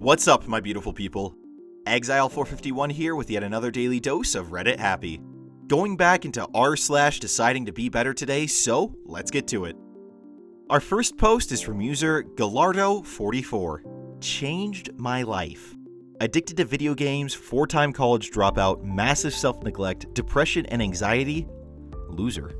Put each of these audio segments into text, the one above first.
What's up, my beautiful people? Exile451 here with yet another daily dose of Reddit Happy. Going back into r/deciding to be better today, so let's get to it. Our first post is from user Gallardo44. Changed my life. Addicted to video games, 4-time college dropout, massive self-neglect, depression and anxiety. Loser.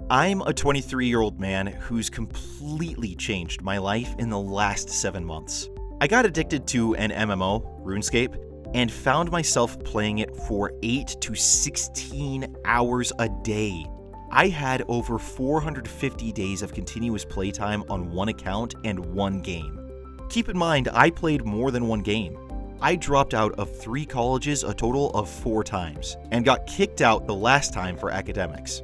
I'm a 23-year-old man who's completely changed my life in the last 7 months. I got addicted to an MMO, RuneScape, and found myself playing it for 8 to 16 hours a day. I had over 450 days of continuous playtime on one account and one game. Keep in mind, I played more than one game. I dropped out of 3 colleges a total of 4 times, and got kicked out the last time for academics.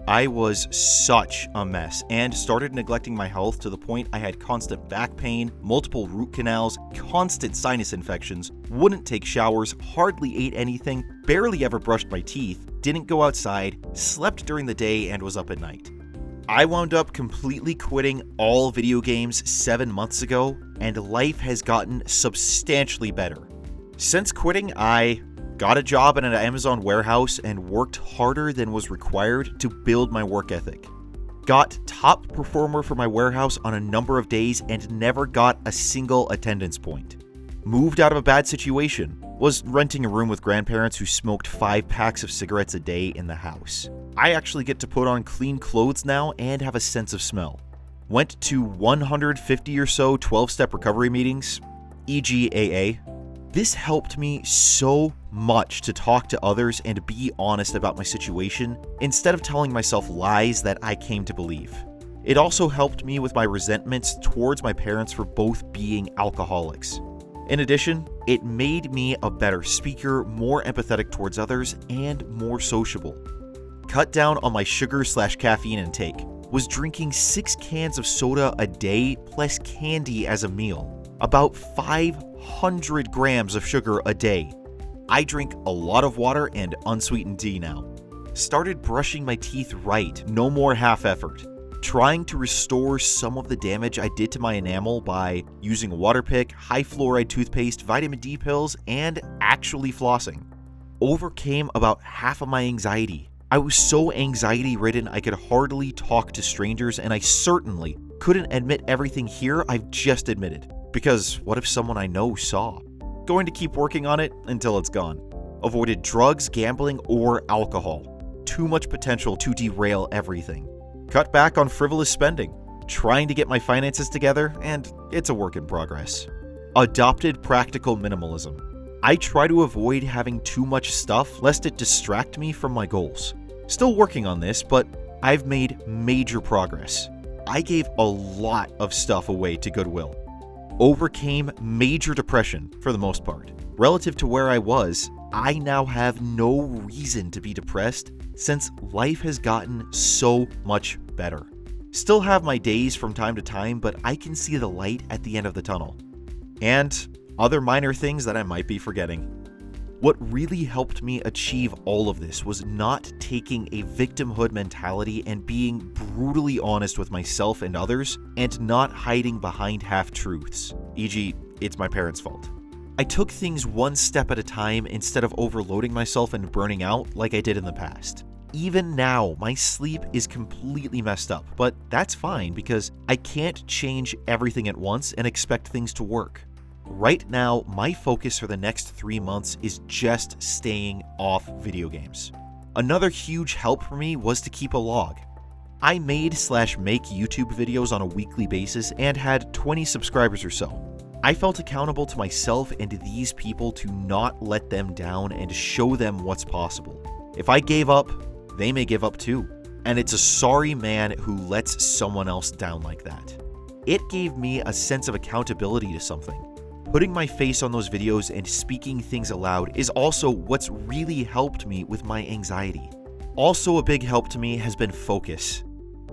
I was such a mess and started neglecting my health to the point I had constant back pain, multiple root canals, constant sinus infections, wouldn't take showers, hardly ate anything, barely ever brushed my teeth, didn't go outside, slept during the day, and was up at night. I wound up completely quitting all video games 7 months ago, and life has gotten substantially better. Since quitting, I got a job in an Amazon warehouse and worked harder than was required to build my work ethic. Got top performer for my warehouse on a number of days and never got a single attendance point. Moved out of a bad situation. Was renting a room with grandparents who smoked 5 packs of cigarettes a day in the house. I actually get to put on clean clothes now and have a sense of smell. Went to 150 or so 12-step recovery meetings, e.g. AA. This helped me so much to talk to others and be honest about my situation instead of telling myself lies that I came to believe. It also helped me with my resentments towards my parents for both being alcoholics. In addition, it made me a better speaker, more empathetic towards others, and more sociable. Cut down on my sugar/caffeine intake. Was drinking 6 cans of soda a day plus candy as a meal. About 500 grams of sugar a day. I drink a lot of water and unsweetened tea now. Started brushing my teeth right, no more half effort. Trying to restore some of the damage I did to my enamel by using a water pick, high fluoride toothpaste, vitamin D pills, and actually flossing. Overcame about half of my anxiety. I was so anxiety-ridden I could hardly talk to strangers, and I certainly couldn't admit everything here I've just admitted. Because what if someone I know saw? Going to keep working on it until it's gone. Avoided drugs, gambling, or alcohol. Too much potential to derail everything. Cut back on frivolous spending. Trying to get my finances together, and it's a work in progress. Adopted practical minimalism. I try to avoid having too much stuff lest it distract me from my goals. Still working on this, but I've made major progress. I gave a lot of stuff away to Goodwill. Overcame major depression for the most part. Relative to where I was, I now have no reason to be depressed since life has gotten so much better. Still have my days from time to time, but I can see the light at the end of the tunnel. And other minor things that I might be forgetting. What really helped me achieve all of this was not taking a victimhood mentality and being brutally honest with myself and others, and not hiding behind half-truths, e.g., it's my parents' fault. I took things one step at a time instead of overloading myself and burning out like I did in the past. Even now, my sleep is completely messed up, but that's fine because I can't change everything at once and expect things to work. Right now, my focus for the next 3 months is just staying off video games. Another huge help for me was to keep a log. I made/make YouTube videos on a weekly basis and had 20 subscribers or so. I felt accountable to myself and these people to not let them down and show them what's possible. If I gave up, they may give up too. And it's a sorry man who lets someone else down like that. It gave me a sense of accountability to something. Putting my face on those videos and speaking things aloud is also what's really helped me with my anxiety. Also a big help to me has been focus.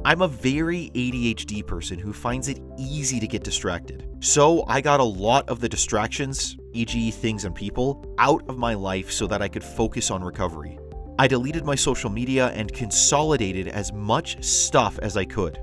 I'm a very ADHD person who finds it easy to get distracted. So I got a lot of the distractions, e.g. things and people, out of my life so that I could focus on recovery. I deleted my social media and consolidated as much stuff as I could.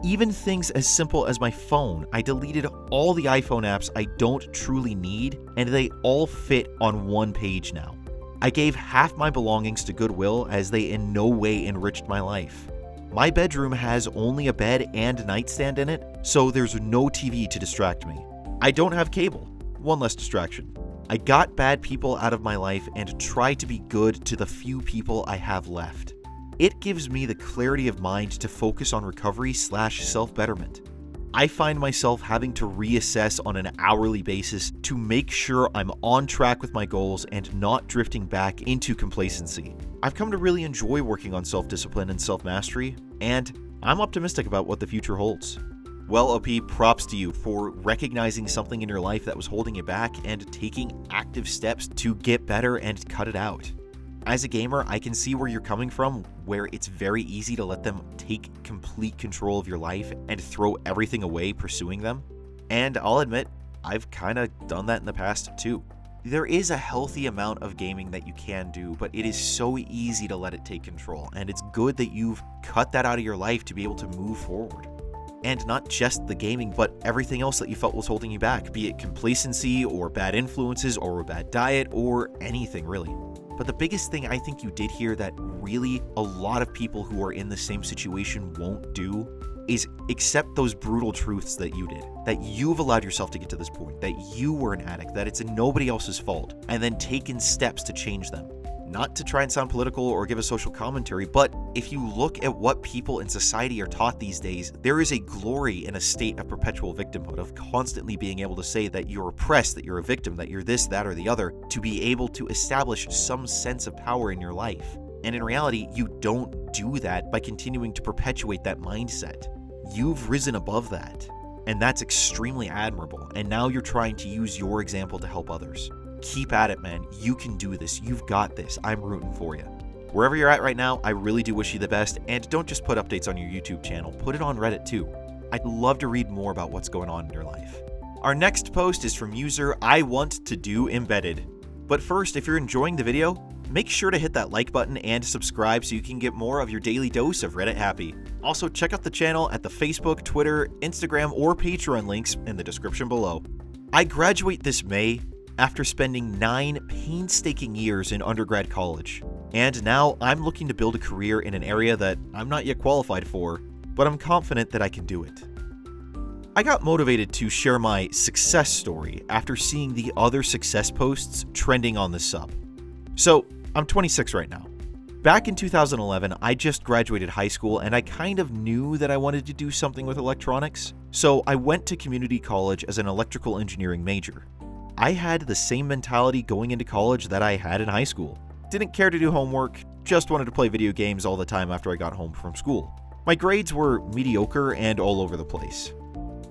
Even things as simple as my phone. I deleted all the iPhone apps I don't truly need, and they all fit on one page now. I gave half my belongings to Goodwill as they in no way enriched my life. My bedroom has only a bed and nightstand in it, so there's no TV to distract me. I don't have cable. One less distraction. I got bad people out of my life and try to be good to the few people I have left. It gives me the clarity of mind to focus on recovery/self-betterment. I find myself having to reassess on an hourly basis to make sure I'm on track with my goals and not drifting back into complacency. I've come to really enjoy working on self-discipline and self-mastery, and I'm optimistic about what the future holds. Well, OP, props to you for recognizing something in your life that was holding you back and taking active steps to get better and cut it out. As a gamer, I can see where you're coming from, where it's very easy to let them take complete control of your life and throw everything away pursuing them. And I'll admit, I've kind of done that in the past too. There is a healthy amount of gaming that you can do, but it is so easy to let it take control, and it's good that you've cut that out of your life to be able to move forward. And not just the gaming, but everything else that you felt was holding you back, be it complacency or bad influences or a bad diet or anything really. But the biggest thing I think you did here that really a lot of people who are in the same situation won't do is accept those brutal truths that you did, that you've allowed yourself to get to this point, that you were an addict, that it's nobody else's fault, and then taken steps to change them. Not to try and sound political or give a social commentary, but if you look at what people in society are taught these days, there is a glory in a state of perpetual victimhood, of constantly being able to say that you're oppressed, that you're a victim, that you're this, that, or the other, to be able to establish some sense of power in your life. And in reality, you don't do that by continuing to perpetuate that mindset. You've risen above that, and that's extremely admirable, and now you're trying to use your example to help others. Keep at it, man. You can do this. You've got this. I'm rooting for you. Wherever you're at right now, I really do wish you the best, and don't just put updates on your YouTube channel. Put it on Reddit too. I'd love to read more about what's going on in your life. Our next post is from user I Want to Do Embedded. But first, if you're enjoying the video, make sure to hit that like button and subscribe so you can get more of your daily dose of Reddit Happy. Also, check out the channel at the Facebook, Twitter, Instagram, or Patreon links in the description below. I graduate this May after spending 9 painstaking years in undergrad college. And now I'm looking to build a career in an area that I'm not yet qualified for, but I'm confident that I can do it. I got motivated to share my success story after seeing the other success posts trending on the sub. So, I'm 26 right now. Back in 2011, I just graduated high school and I kind of knew that I wanted to do something with electronics, so I went to community college as an electrical engineering major. I had the same mentality going into college that I had in high school. Didn't care to do homework, just wanted to play video games all the time after I got home from school. My grades were mediocre and all over the place.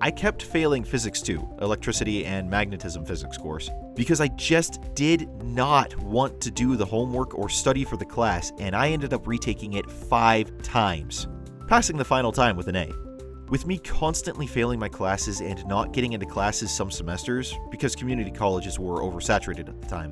I kept failing Physics 2, electricity and magnetism physics course, because I just did not want to do the homework or study for the class, and I ended up retaking it 5 times, passing the final time with an A. With me constantly failing my classes and not getting into classes some semesters, because community colleges were oversaturated at the time,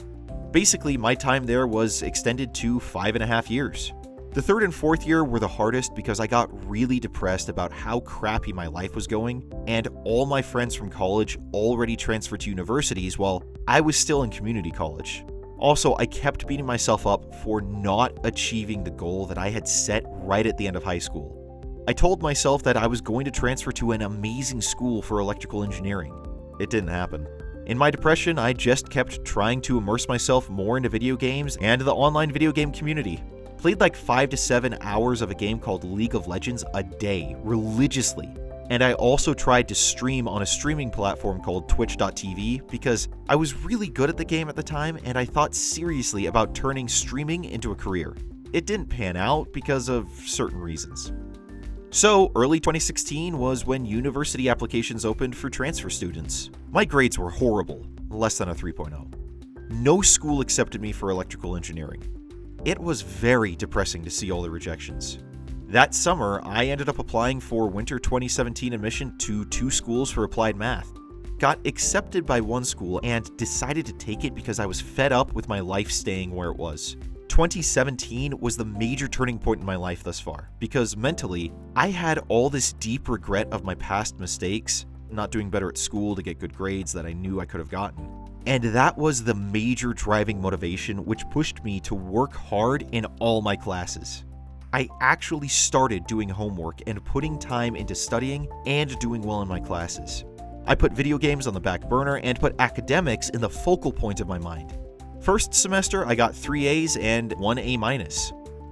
basically my time there was extended to 5.5 years. The 3rd and 4th year were the hardest because I got really depressed about how crappy my life was going, and all my friends from college already transferred to universities while I was still in community college. Also, I kept beating myself up for not achieving the goal that I had set right at the end of high school. I told myself that I was going to transfer to an amazing school for electrical engineering. It didn't happen. In my depression, I just kept trying to immerse myself more into video games and the online video game community. Played like 5 to 7 hours of a game called League of Legends a day, religiously. And I also tried to stream on a streaming platform called Twitch.tv because I was really good at the game at the time and I thought seriously about turning streaming into a career. It didn't pan out because of certain reasons. So, early 2016 was when university applications opened for transfer students. My grades were horrible, less than a 3.0. No school accepted me for electrical engineering. It was very depressing to see all the rejections. That summer, I ended up applying for winter 2017 admission to 2 schools for applied math. Got accepted by one school and decided to take it because I was fed up with my life staying where it was. 2017 was the major turning point in my life thus far, because mentally, I had all this deep regret of my past mistakes, not doing better at school to get good grades that I knew I could have gotten. And that was the major driving motivation which pushed me to work hard in all my classes. I actually started doing homework and putting time into studying and doing well in my classes. I put video games on the back burner and put academics in the focal point of my mind. First semester, I got 3 A's and 1 A-.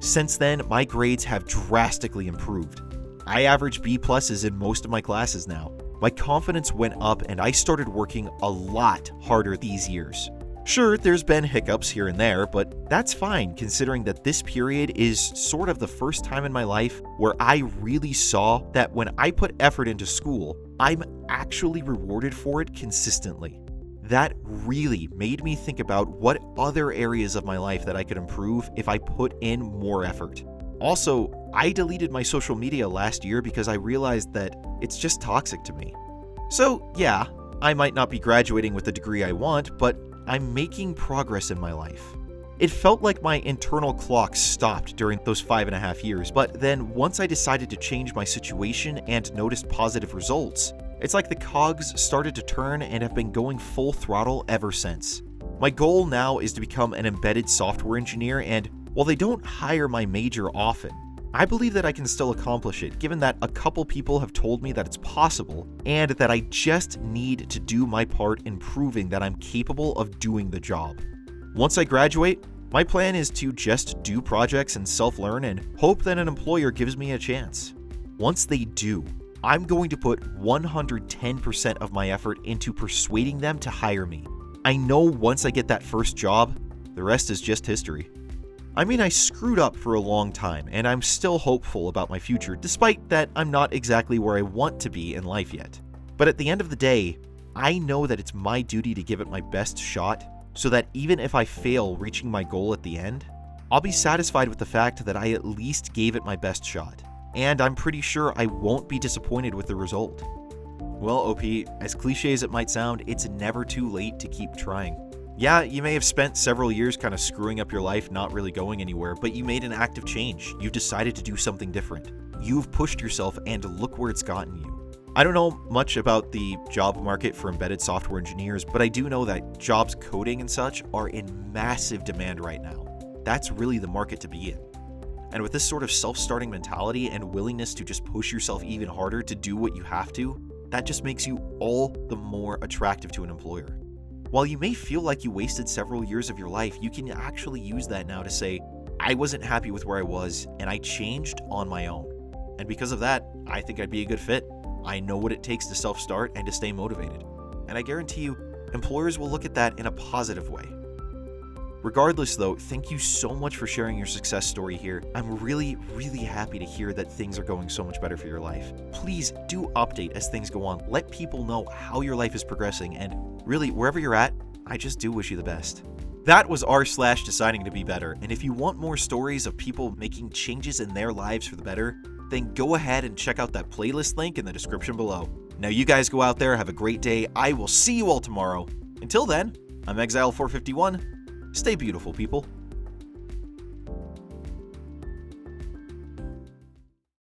Since then, my grades have drastically improved. I average B+s in most of my classes now. My confidence went up and I started working a lot harder these years. Sure, there's been hiccups here and there, but that's fine considering that this period is sort of the first time in my life where I really saw that when I put effort into school, I'm actually rewarded for it consistently. That really made me think about what other areas of my life that I could improve if I put in more effort. Also, I deleted my social media last year because I realized that it's just toxic to me. So yeah, I might not be graduating with the degree I want, but I'm making progress in my life. It felt like my internal clock stopped during those 5.5 years, but then once I decided to change my situation and noticed positive results, it's like the cogs started to turn and have been going full throttle ever since. My goal now is to become an embedded software engineer, and while they don't hire my major often, I believe that I can still accomplish it, given that a couple people have told me that it's possible, and that I just need to do my part in proving that I'm capable of doing the job. Once I graduate, my plan is to just do projects and self-learn and hope that an employer gives me a chance. Once they do, I'm going to put 110% of my effort into persuading them to hire me. I know once I get that first job, the rest is just history. I mean, I screwed up for a long time, and I'm still hopeful about my future, despite that I'm not exactly where I want to be in life yet. But at the end of the day, I know that it's my duty to give it my best shot, so that even if I fail reaching my goal at the end, I'll be satisfied with the fact that I at least gave it my best shot. And I'm pretty sure I won't be disappointed with the result. Well, OP, as cliche as it might sound, it's never too late to keep trying. Yeah, you may have spent several years kind of screwing up your life, not really going anywhere, but you made an active change. You've decided to do something different. You've pushed yourself, and look where it's gotten you. I don't know much about the job market for embedded software engineers, but I do know that jobs coding and such are in massive demand right now. That's really the market to be in. And with this sort of self-starting mentality and willingness to just push yourself even harder to do what you have to, that just makes you all the more attractive to an employer. While you may feel like you wasted several years of your life, you can actually use that now to say, I wasn't happy with where I was, and I changed on my own. And because of that, I think I'd be a good fit. I know what it takes to self-start and to stay motivated. And I guarantee you, employers will look at that in a positive way. Regardless though, thank you so much for sharing your success story here. I'm really happy to hear that things are going so much better for your life. Please do update as things go on. Let people know how your life is progressing, and really, wherever you're at, I just do wish you the best. That was r/deciding to be better, and if you want more stories of people making changes in their lives for the better, then go ahead and check out that playlist link in the description below. Now you guys go out there, have a great day. I will see you all tomorrow. Until then, I'm Exile451. Stay beautiful, people.